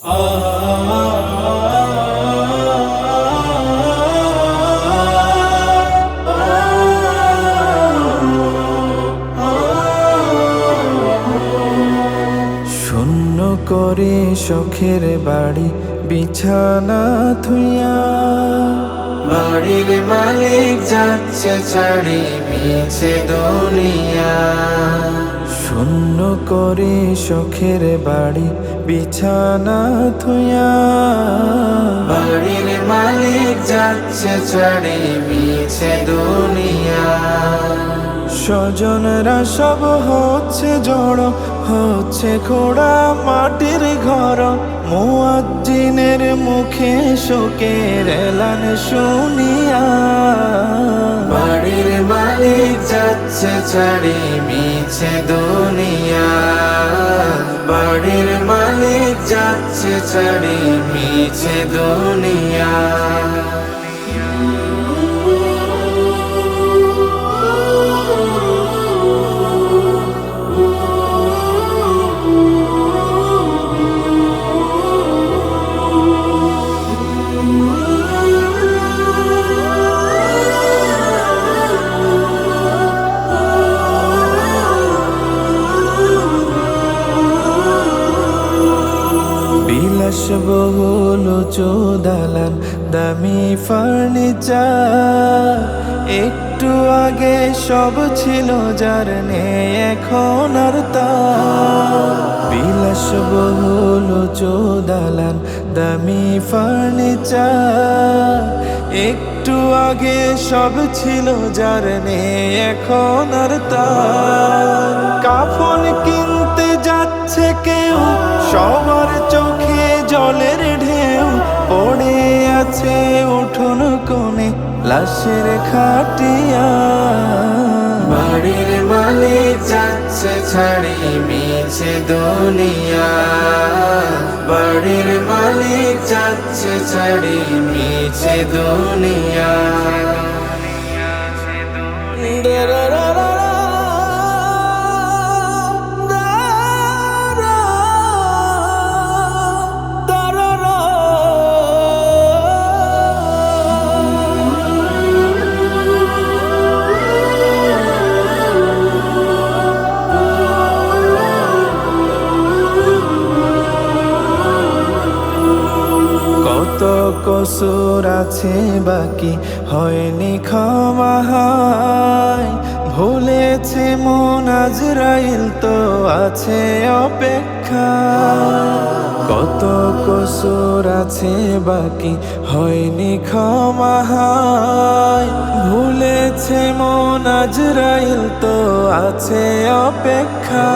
শূন্য করে শখের বাড়ি বিছানা থুইয়া, বাড়ির মালিক যাচ্ছে ছাড়ি মিছে দুনিয়া। শূন্য করে শখের বাড়ি বিছানা থুইয়া, বাড়ির মালিক যাচ্ছে ছাড়ি মিছে দুনিয়া। স্বজনরা সব হচ্ছে জড়ো, হচ্ছে খোড়া মাটির ঘর। মুয়াজ্জিনের মুখে শোকের এলান শুনিয়া, বাড়ির মালিক যাচ্ছে ছাড়ি মিছে দুনিয়া। বাড়ির মালিক যাচ্ছে ছাড়ি মিছে দুনিয়া। বিলাসবহুল চোদালান দামি ফার্নিচার, একটু আগে সব ছিল যার নেই এখন আর তার। বিলাসবহুল চোদালান দামি ফার্নিচার, একটু আগে সব ছিল যার নেই এখন আর তার। কাফন কিনতে যাচ্ছে কেউ, সবার চোখে জলের ঢেউ। পড়ে আছে উঠোন কোণে লাশের খাটিয়া, বাড়ির মালিক যাচ্ছে ছাড়ি মিছে দুনিয়া। বাড়ির মালিক যাচ্ছে ছাড়ি মিছে দুনিয়া। কত কসুর আছে বাকি হয়নি ক্ষমা হয়। ভুলেছে মন আজরাইল তো আছে অপেক্ষা। কত কসুর আছে বাকি হয়নি ক্ষমা হয়। ভুলেছে মন আজরাইল তো আছে অপেক্ষা।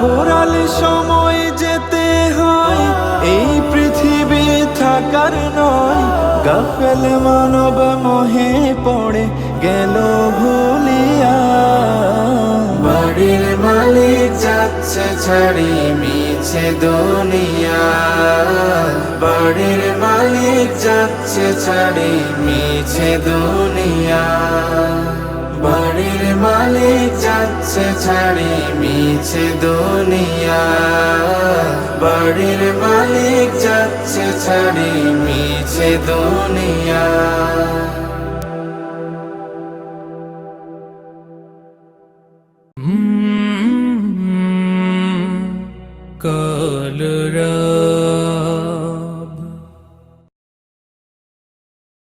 পোড়ালে সময় যেতে হয়, এই পৃথিবী থাকার নয়। গাফেল মানব মোহে পড়ে গেল ভুলিয়া, বাড়ির মালিক যাচ্ছে ছাড়ি মিছে দুনিয়া। বাড়ির মালিক যাচ্ছে ছাড়ি মিছে দুনিয়া। বাড়ির মালিক যাচ্ছে ছাড়ি মিছে দুনিয়া। বাড়ির মালিক যাচ্ছে ছাড়ি মিছে দুনিয়া। কলরা